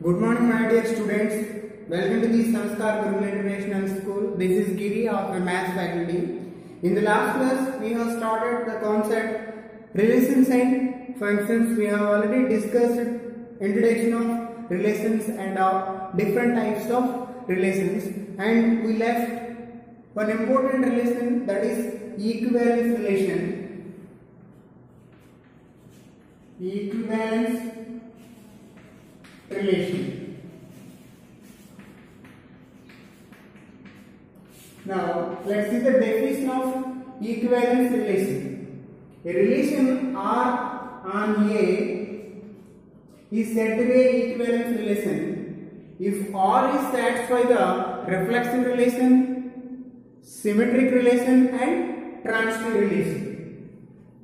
Good morning, my dear students. Welcome to the Sanskar Gurukul International School. This is Giri of the Maths faculty. In the last class, we have started the concept relations and functions. We have already discussed introduction of relations and different types of relations, and we left one important relation, that is equivalence relation. Equivalence relation. Now let's see the definition of equivalence relation. A relation R on A is said to be an equivalence relation if R is satisfied the reflexive relation, symmetric relation and transitive relation.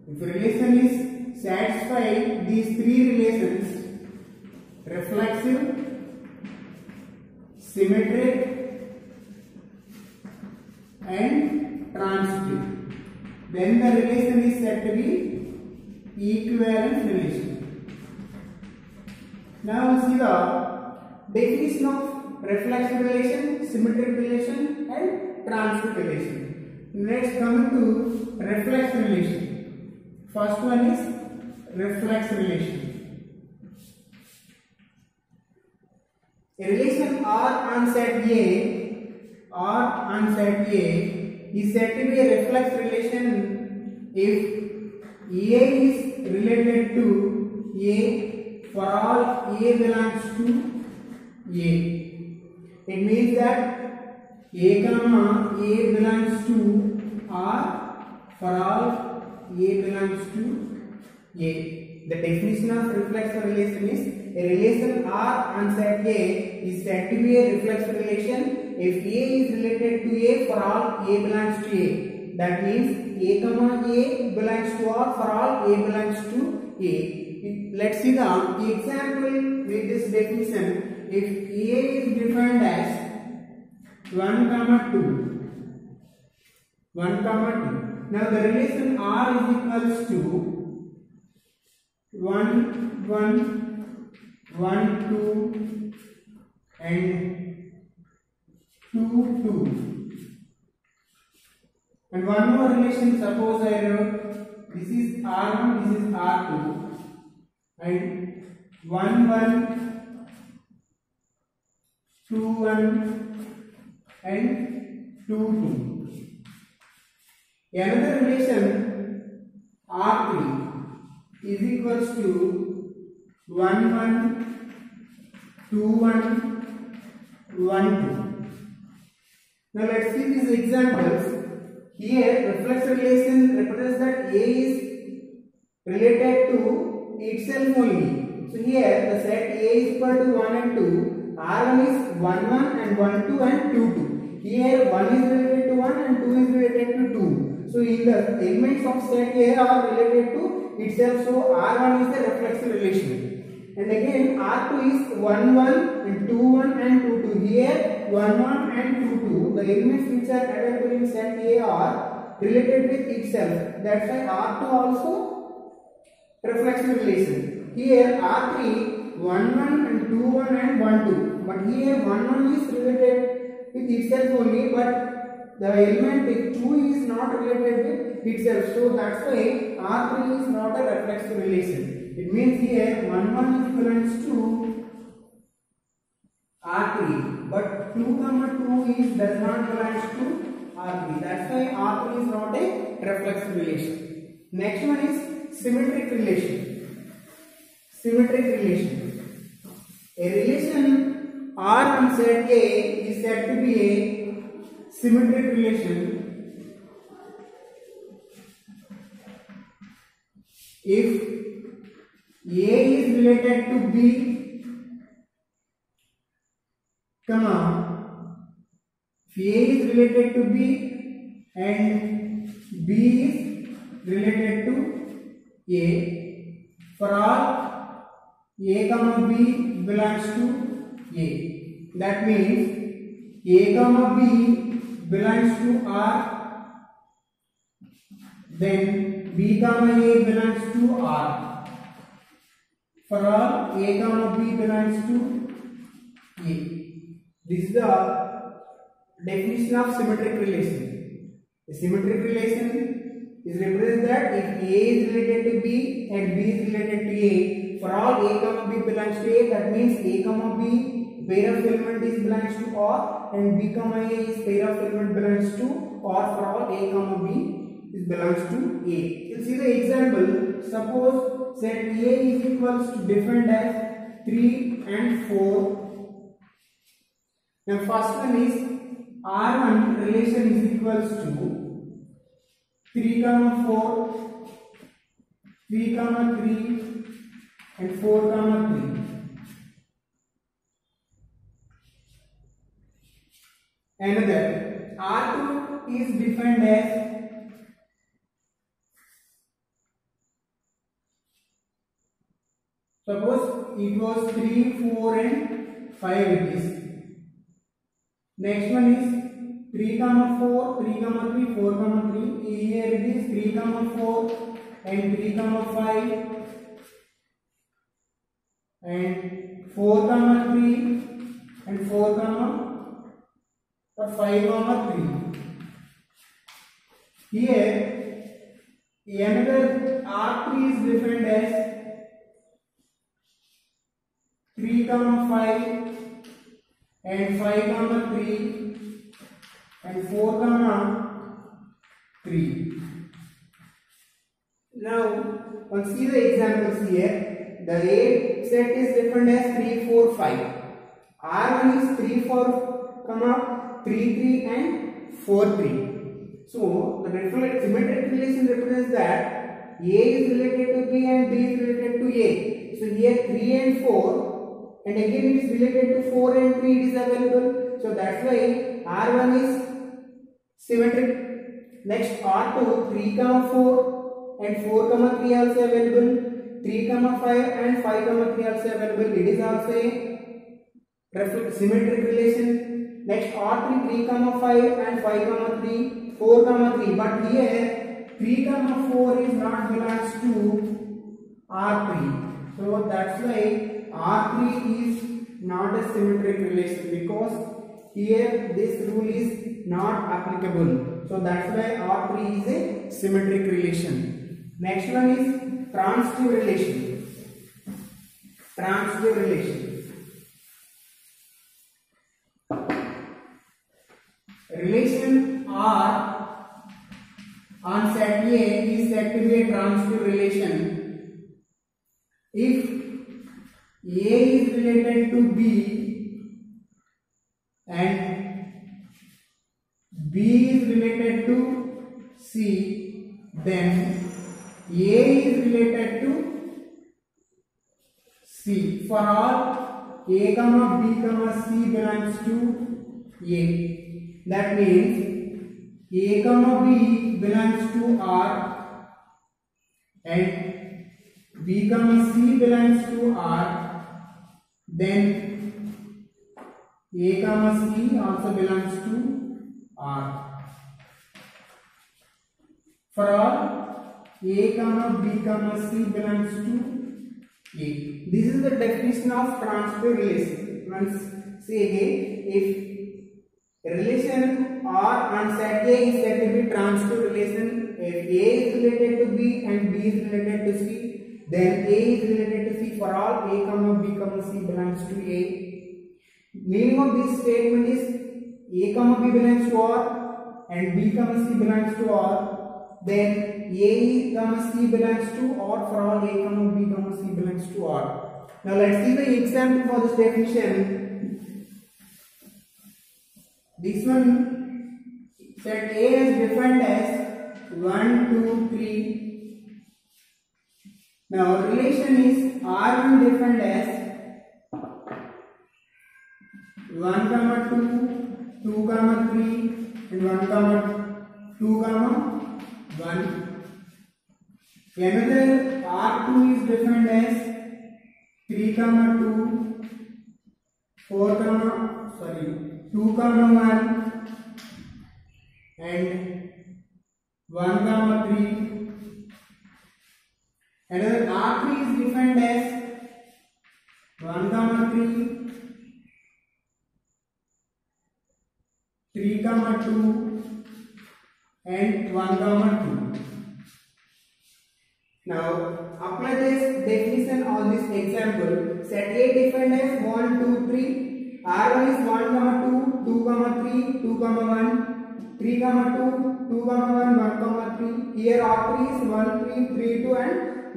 If a relation is satisfied these three relations, reflexive, symmetric and transitive, then the relation is said to be equivalence relation. Now see the definition of reflexive relation, symmetric relation and transitive relation. Let's come to reflexive relation. First one is reflexive relation. A relation R on set A is said to be a reflex relation if A is related to A for all A belongs to A. It means that A comma A belongs to R for all A belongs to A. The definition of reflexive relation is a relation R on set A is said to be a reflexive relation if A is related to A for all A belongs to A. That means A comma A belongs to R for all A belongs to A. Let's see the example with this definition. If A is defined as 1 comma 2, 1 comma 2. Now the relation R is equals to 1, 1, 1, 2 and 2, 2. And one more relation, suppose I wrote this is R1, this is R2 and 1, 1, 2, 1 and 2, 2. Another relation R3 is equals to 1, 1, 2, 1, 1, 2. Now let's see these examples. Here reflexive relation represents that A is related to itself only. So here the set A is equal to 1 and 2. R1 is 1, 1 and 1, 2 and 2, 2. Here 1 is related to 1 and 2 is related to 2. So in the elements of set A are related to itself. So R1 is the reflexive relation. And again R2 is 1, 1 and 2, 1 and 2, 2. Here 1, 1 and 2, 2. The elements which are available in set A are related with itself. That's why R2 also reflexive relation. Here R3 1, 1 and 2, 1 and 1, 2. But here 1, 1 is related with itself only, but the element 2 is not related with itself. So that's why R3 is not a reflexive relation. It means here 1, 1 is equivalent to R3, but 2 comma 2 does not belong to R3. That's why R3 is not a reflexive relation. Next one is symmetric relation. Symmetric relation. A relation R on set A is said to be a symmetric relation if A is related to B, comma, if A is related to B and B is related to A for all A comma B belongs to A. That means A comma B belongs to R, then B comma A belongs to R. For all A comma B belongs to A. This is the definition of symmetric relation. A symmetric relation is represented that if A is related to B and B is related to A, for all A comma B belongs to A, that means A comma B pair of element is belongs to R and B comma A is pair of element belongs to R for all A comma B is belongs to A. You see the example. Suppose set A is equals to defined as 3 and 4. Now first one is R1 relation is equals to 3 comma 4, 3 comma 3 and 4 comma 3. Another R2 is defined as suppose it was 3, 4 and 5 it is. Next one is 3 comma 4, 3 comma 3, 4 comma 3. Here it is 3 comma 4 and 3 comma 5 and 4 comma 3 and 4 comma or 5 comma 3. Here another R3 is defined as 3 comma 5 and 5 comma 3 and 4 comma 3. Now let's see the examples here. The A set is defined as 3, 4, 5. R1 is 3, 4 comma 3, 3 and 4, 3. So the symmetric relation represents that A is related to B and B is related to A. So here 3 and 4 and again it is related to 4 and 3 it is available. So that's why R1 is symmetric. Next R2 3 comma 4 and 4 comma 3 also available. 3 comma 5 and 5 comma 3 also available. It is also a symmetric relation. Next R3 3 comma 5 and 5 comma 3, 4 comma 3. But here 3 comma 4 is not belongs to R3. So that's why R3 is not a symmetric relation because here this rule is not applicable. So that's why R3 is a symmetric relation. Next one is transitive relation. Transitive relation. Relation R on set A is said to be a transitive relation if A is related to B and B is related to C, then A is related to C. For all A comma B comma C belongs to A. That means A comma B belongs to R and B comma C belongs to R, then A comma C also belongs to R. For all A comma B comma C belongs to A. This is the definition of transitive relation. Once say again, if relation R on set A is said to be transitive relation if A is related to B and B is related to C, then A is related to C for all A comma B comma C belongs to A. Meaning of this statement is A comma B belongs to R and B comma C belongs to R, then A comma C belongs to R for all A comma B comma C belongs to R. Now let's see the example for this definition. This one set A is defined as 1, 2, 3. Now relation is R1 defined as 1 comma 2, 2 comma 3 and 1 comma 2 comma 1. Another R2 is defined as 3 comma 2, 4 comma 2 comma 1 and 1 comma 3. Another R3 is defined as 1 comma 3, 3 comma 2 and 1 comma 2. Now apply this definition on this example. Set A defined as 1, 2, 3. R1 is 1 comma 2, 2 comma 3, 2 comma 1, 3 comma 2, 2 comma 1, 1 comma 3. Here R3 is 1, 3, 3, 2 and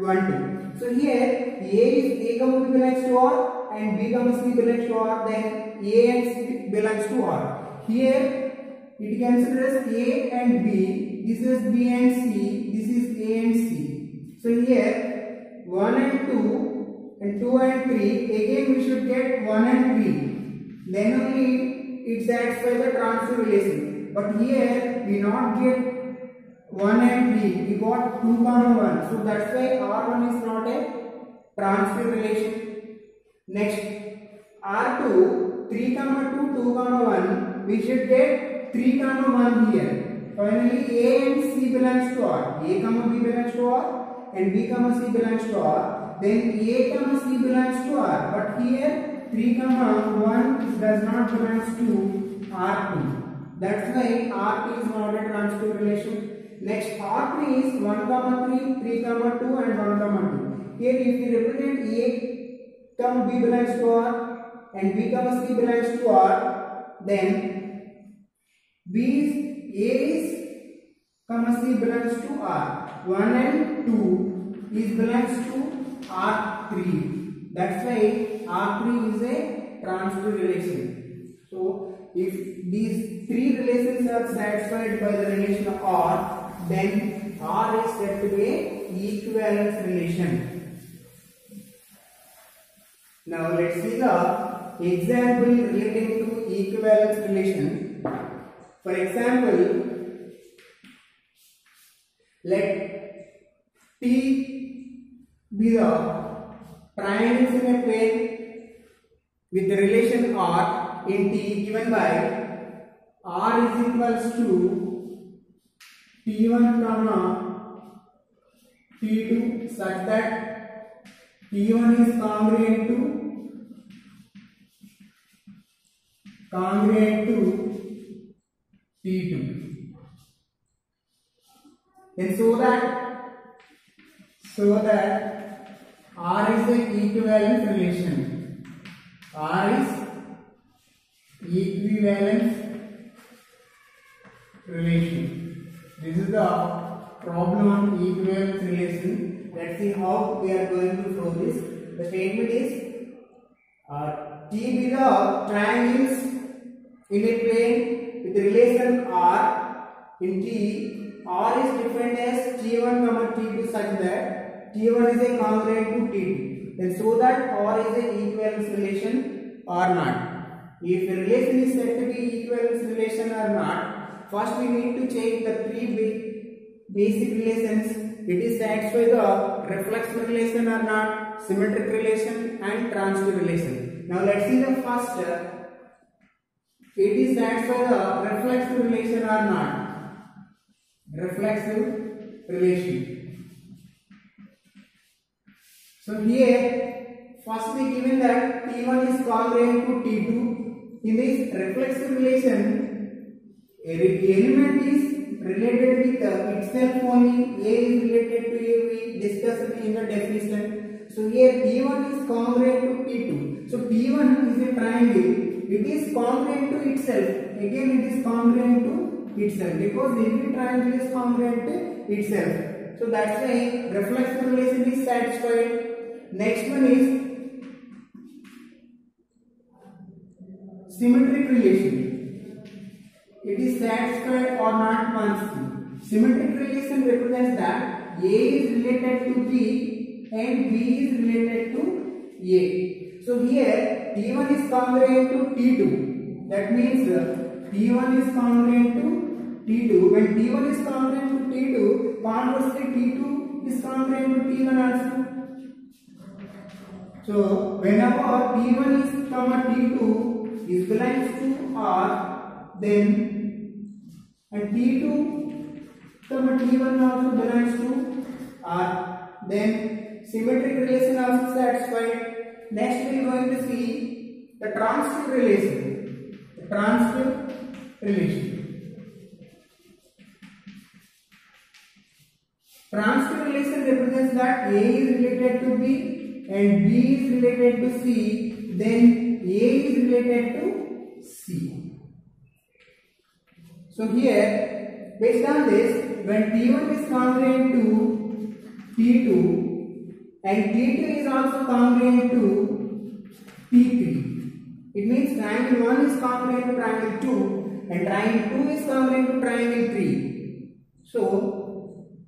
1, 2. So here A comma B belongs to R and B comma C belongs to R. Then A and C belongs to R. Here it considers A and B. This is B and C. This is A and C. So here 1 and 2 and 2 and 3. Again we should get 1 and 3. Then only it satisfies the transfer relation. But here we not get 1 and 3. We got 2 comma 1. So that's why R1 is not a transfer relation. Next R2 3 comma 2, 2 comma 1. We should get 3 comma 1 here. Finally A and C belongs to R. A comma B belongs to R and B comma C belongs to R. Then A comma C belongs to R. But here 3 comma 1 does not belongs to R2. That's why R2 is not a transfer relation. Next R3 is 1 comma 3, 3 comma 2 and 1 comma 2. Here if we represent A comma B belongs to R and B comma C belongs to R, then A is comma C belongs to R. 1 and 2 is belongs to R3. That's why R3 is a transfer relation. So if these three relations are satisfied by the relation of R, then R is said to be an equivalence relation. Now let's see the example relating to equivalence relation. For example, let T be the triangles in a plane with the relation R in T given by R is equals to T1 comma T2 such that T1 is congruent to T2. Then so that R is an equivalent relation. R is equivalence relation. This is the problem on equivalence relation. Let's see how we are going to solve this. The statement is T be the triangles in a plane with relation R in T. R is defined as T1 comma T2 such that T1 is a congruent to T2. Then so that R is an equivalence relation or not. If the relation is said to be equivalence relation or not, first we need to check the three basic relations. It is satisfied the reflexive relation or not, symmetric relation and transfer relation. Now let's see the first. It is satisfied the reflexive relation or not. Reflexive relation. So here first we given that T1 is congruent to T2. In this reflexive relation, a element is related with itself only. A is related to A. We discussed in the definition. So here T1 is congruent to T2. So T1 is a triangle. It is congruent to itself. Again it is congruent to itself because every triangle is congruent to itself. So that's why reflexive relation is satisfied. Next one is symmetric relation. It is satisfied or not once. Symmetric relation represents that A is related to B and B is related to A. So here T1 is congruent to T2. That means T1 is congruent to T2. When T1 is congruent to T2, conversely T2 is congruent to T1 also. So whenever T1 is comma T2 is belongs to R, then and T2 comma T1 also belongs to R, then symmetric relation also satisfied. Next we are going to see the transfer relation. The transfer relation. Transfer relation represents that A is related to B and B is related to C, then A is related to C. So here, based on this, when T1 is congruent to T2 and T2 is also congruent to T3, it means triangle 1 is congruent to triangle 2 and triangle 2 is congruent to triangle 3. So,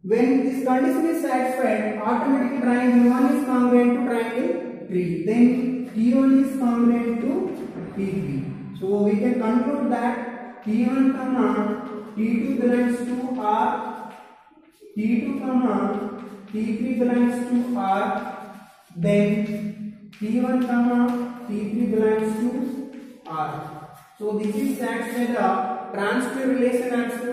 when this condition is satisfied, automatically triangle 1 is congruent to triangle 3. Then T1 is congruent to T3. So we can conclude that T1 comma T2 belongs to R, T2 comma T3 belongs to R, then T1 comma T3 belongs to R. So this is satisfied the transfer relation also.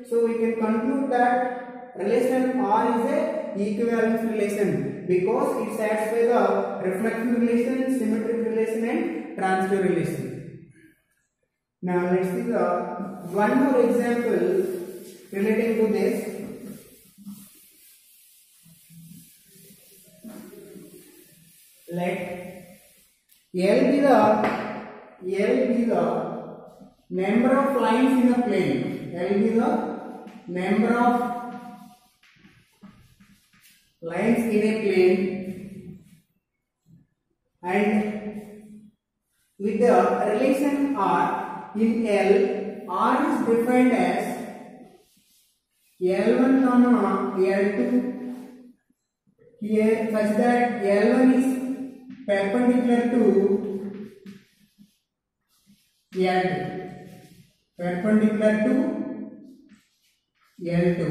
So we can conclude that relation R is a equivalence relation because it satisfies the reflexive relation, symmetric relation and transfer relation. Now let's see the one more example relating to this. Let L be the number of lines in a plane. L be the number of lines in a plane, and with the relation R in L, R is defined as L1 comma L2 here such that L1 is perpendicular to L2, perpendicular to L2.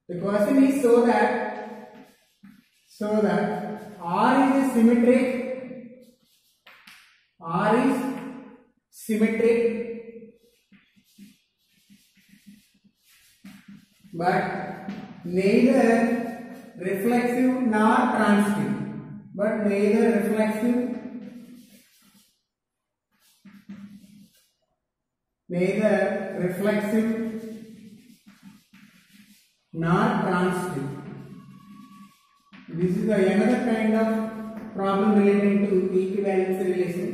The question is so that R is symmetric, but neither reflexive nor transitive. But neither reflexive nor transitive. This is another kind of problem relating to equivalence relation.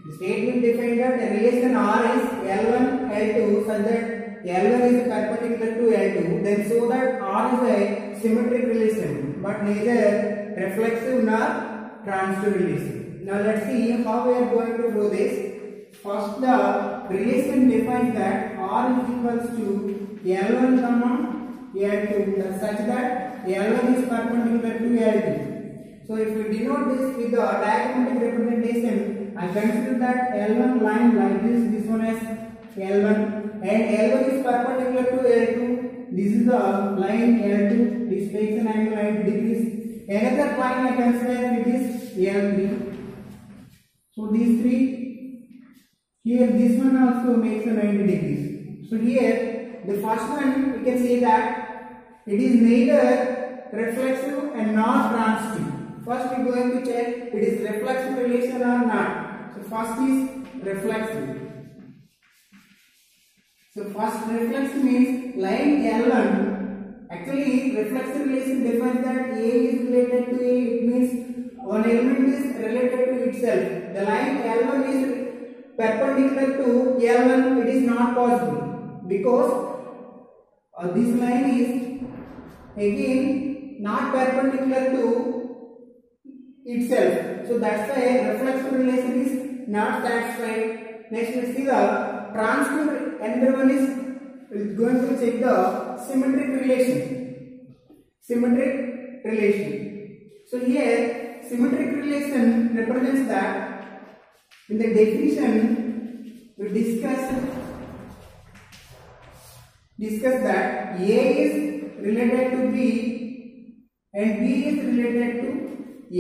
The statement defined that the relation R is L1 L2 such that L1 is perpendicular to L2, then so that R is a symmetric relation but neither reflexive nor transfer relation. Now let's see how we are going to do this. First, the relation defines that R is equals to L1 comma L2 such that L1 is perpendicular to L2. So if we denote this with the diagrammatic representation, I consider that L1 line like this one as L1 and L1 is perpendicular to L2. This is the line L2, this makes an angle 90 degrees. Another line I consider with this L3. So these three, here this one also makes a 90 degrees. So here the first one we can say that it is neither reflexive and not transitive. First we are going to check it is reflexive relation or not. So first is reflexive. So first reflexive means line L1. Actually reflexive relation defines that A is related to A. It means one element is related to itself. The line L1 is perpendicular to L1. It is not possible because this line is again not perpendicular to itself. So that's why reflexive relation is not satisfied. Next we see the transfer. Another one is going to check the symmetric relation. Symmetric relation. So here symmetric relation represents that in the definition we discuss that A is related to B and B is related to A.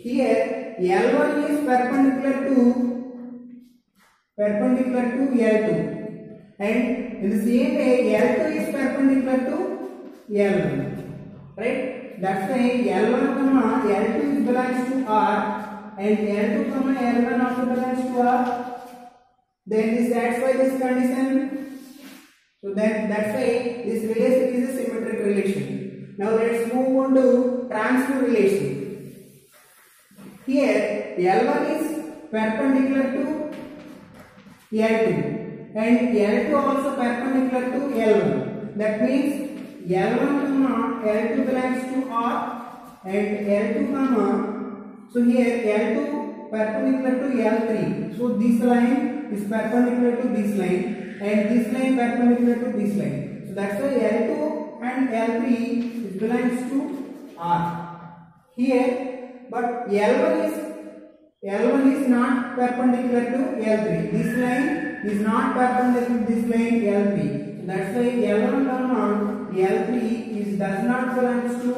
Here L1 is perpendicular to L2 and in the same way L2 is perpendicular to L1. Right? That's why L1 comma L2 belongs to R and L2 comma L1 also belongs to R. then this satisfies this condition. So that's why this relation is a symmetric relation. Now let's move on to transfer relation. Here L1 is perpendicular to L2 and L2 also perpendicular to L1. That means L1 L2 belongs to R and L2 so here L2 perpendicular to L3. So this line is perpendicular to this line and this line perpendicular to this line. So that's why L2 and L3 belongs to R. Here, but L1 is not perpendicular to L3. This line is not perpendicular to this line L3. So that's why L1 L3 does not belongs to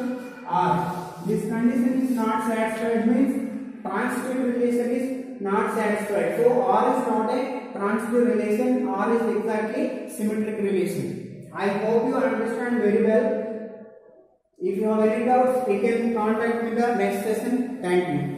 R. This condition is not satisfied, means transfer relation is not satisfied. So R is not a transfer relation, R is exactly symmetric relation. I hope you understand very well. If you have any doubts, you can contact me in the next session. Thank you.